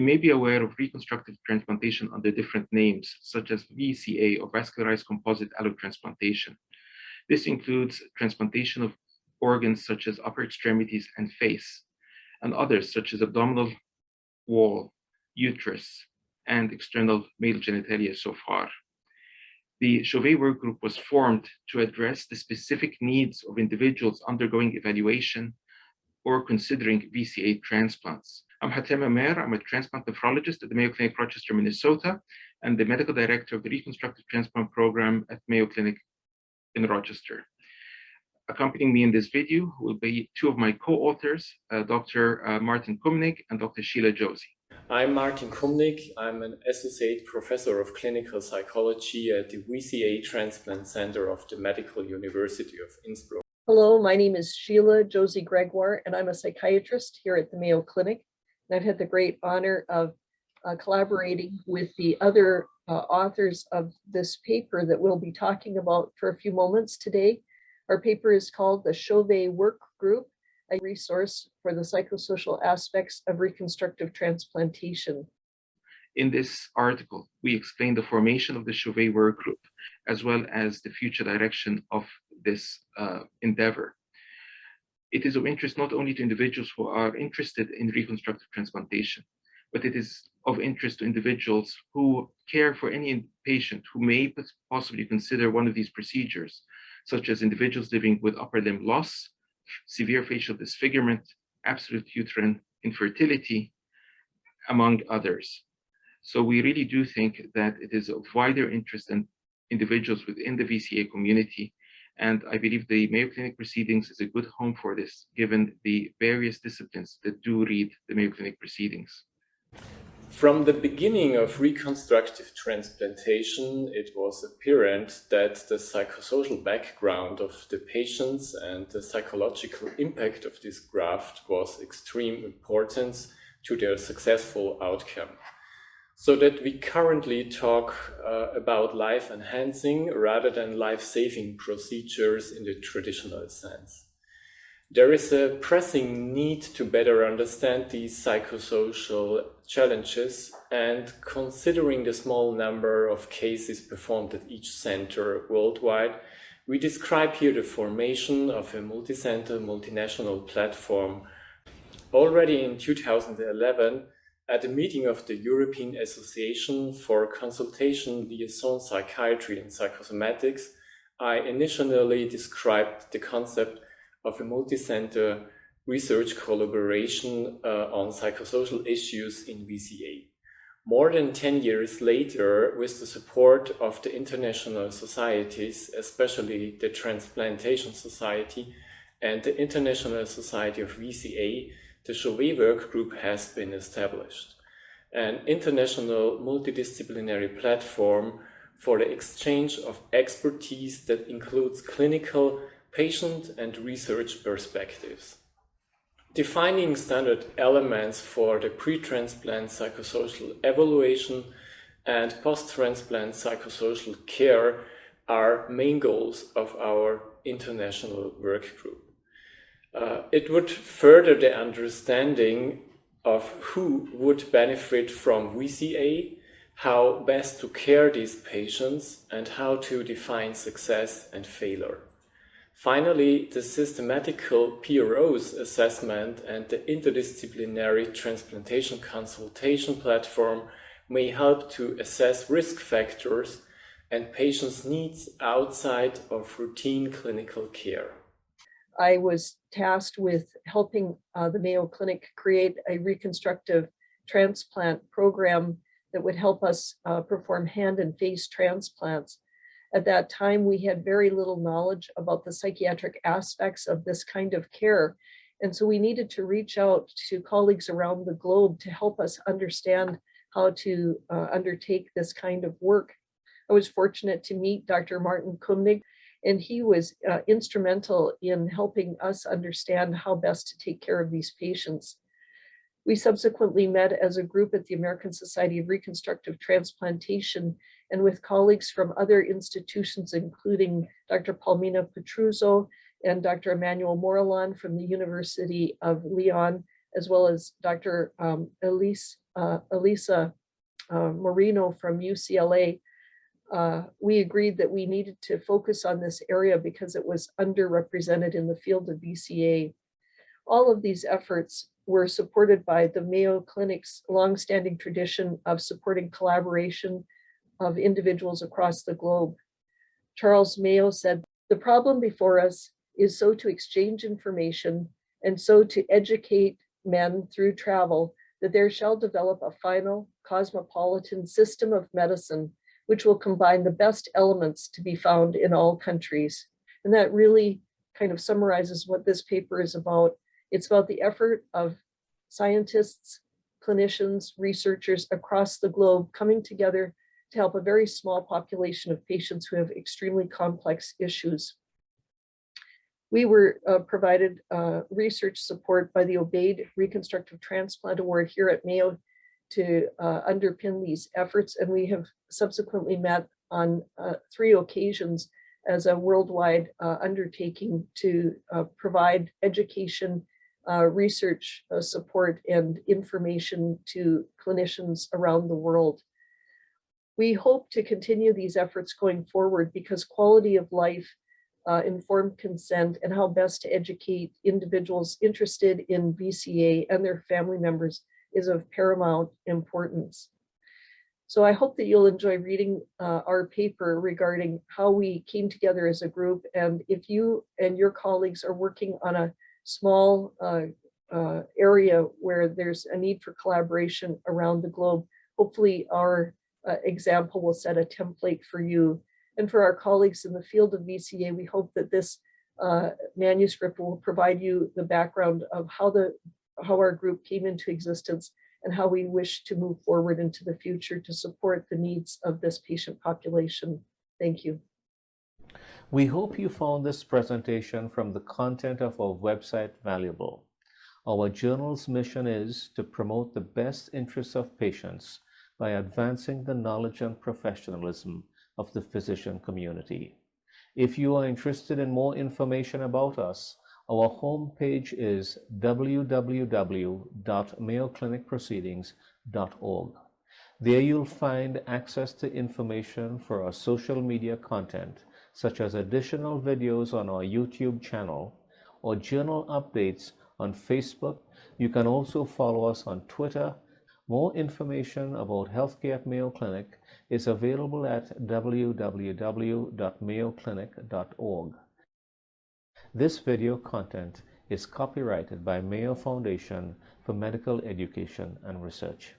may be aware of reconstructive transplantation under different names, such as VCA or vascularized composite allotransplantation. This includes transplantation of organs such as upper extremities and face, and others such as abdominal wall, uterus, and external male genitalia so far. The Jowey work group was formed to address the specific needs of individuals undergoing evaluation or considering VCA transplants. I'm Hatem Amer. I'm a transplant nephrologist at the Mayo Clinic, Rochester, Minnesota, and the medical director of the Reconstructive Transplant Program at Mayo Clinic in Rochester. Accompanying me in this video will be two of my co-authors, Dr. Martin Kumnig and Dr. Sheila Jowsey. I'm Martin Kumnig. I'm an associate professor of clinical psychology at the VCA Transplant Center of the Medical University of Innsbruck. Hello, my name is Sheila Jowsey-Gregoire, and I'm a psychiatrist here at the Mayo Clinic. And I've had the great honor of collaborating with the other authors of this paper that we'll be talking about for a few moments today. Our paper is called the Jowey Work Group, a resource for the psychosocial aspects of reconstructive transplantation. In this article, we explain the formation of the Jowey Work Group, as well as the future direction of this endeavor. It is of interest not only to individuals who are interested in reconstructive transplantation, but it is of interest to individuals who care for any patient who may possibly consider one of these procedures, such as individuals living with upper limb loss, severe facial disfigurement, absolute uterine infertility, among others. So we really do think that it is of wider interest in individuals within the VCA community. And I believe the Mayo Clinic Proceedings is a good home for this, given the various disciplines that do read the Mayo Clinic Proceedings. From the beginning of reconstructive transplantation, it was apparent that the psychosocial background of the patients and the psychological impact of this graft was extreme importance to their successful outcome. So that we currently talk about life-enhancing rather than life-saving procedures in the traditional sense. There is a pressing need to better understand these psychosocial challenges, and considering the small number of cases performed at each center worldwide, we describe here the formation of a multi-center, multinational platform. Already in 2011, at a meeting of the European Association for Consultation, Liaison, Psychiatry and Psychosomatics, I initially described the concept of a multi-center research collaboration on psychosocial issues in VCA. More than 10 years later, with the support of the international societies, especially the Transplantation Society and the International Society of VCA, the Jowey Work Group has been established, an international multidisciplinary platform for the exchange of expertise that includes clinical, patient and research perspectives. Defining standard elements for the pre-transplant psychosocial evaluation and post-transplant psychosocial care are main goals of our international work group. It would further the understanding of who would benefit from VCA, how best to care these patients, and how to define success and failure. Finally, the systematical PRO's assessment and the interdisciplinary transplantation consultation platform may help to assess risk factors and patients' needs outside of routine clinical care. I was tasked with helping the Mayo Clinic create a reconstructive transplant program that would help us perform hand and face transplants. At that time, we had very little knowledge about the psychiatric aspects of this kind of care. And so we needed to reach out to colleagues around the globe to help us understand how to undertake this kind of work. I was fortunate to meet Dr. Martin Kumnig, and he was instrumental in helping us understand how best to take care of these patients. We subsequently met as a group at the American Society of Reconstructive Transplantation and with colleagues from other institutions, including Dr. Palmina Petruzzo and Dr. Emmanuel Morillon from the University of Lyon, as well as Dr. Elise Elisa Moreno from UCLA, we agreed that we needed to focus on this area because it was underrepresented in the field of VCA. All of these efforts were supported by the Mayo Clinic's longstanding tradition of supporting collaboration of individuals across the globe. Charles Mayo said, "The problem before us is so to exchange information and so to educate men through travel that there shall develop a final cosmopolitan system of medicine which will combine the best elements to be found in all countries." And that really kind of summarizes what this paper is about. It's about the effort of scientists, clinicians, researchers across the globe coming together to help a very small population of patients who have extremely complex issues. We were provided research support by the Obeyed Reconstructive Transplant Award here at Mayo to underpin these efforts, and we have subsequently met on 3 occasions as a worldwide undertaking to provide education, research support, and information to clinicians around the world. We hope to continue these efforts going forward because quality of life, informed consent, and how best to educate individuals interested in VCA and their family members is of paramount importance. So I hope that you'll enjoy reading our paper regarding how we came together as a group. And if you and your colleagues are working on a small area where there's a need for collaboration around the globe, hopefully our example will set a template for you. And for our colleagues in the field of VCA, we hope that this manuscript will provide you the background of how our group came into existence and how we wish to move forward into the future to support the needs of this patient population. Thank you. We hope you found this presentation from the content of our website valuable. Our journal's mission is to promote the best interests of patients by advancing the knowledge and professionalism of the physician community. If you are interested in more information about us, our homepage is www.mayoclinicproceedings.org. There you'll find access to information for our social media content, such as additional videos on our YouTube channel or journal updates on Facebook. You can also follow us on Twitter. More information about healthcare at Mayo Clinic is available at www.mayoclinic.org. This video content is copyrighted by Mayo Foundation for Medical Education and Research.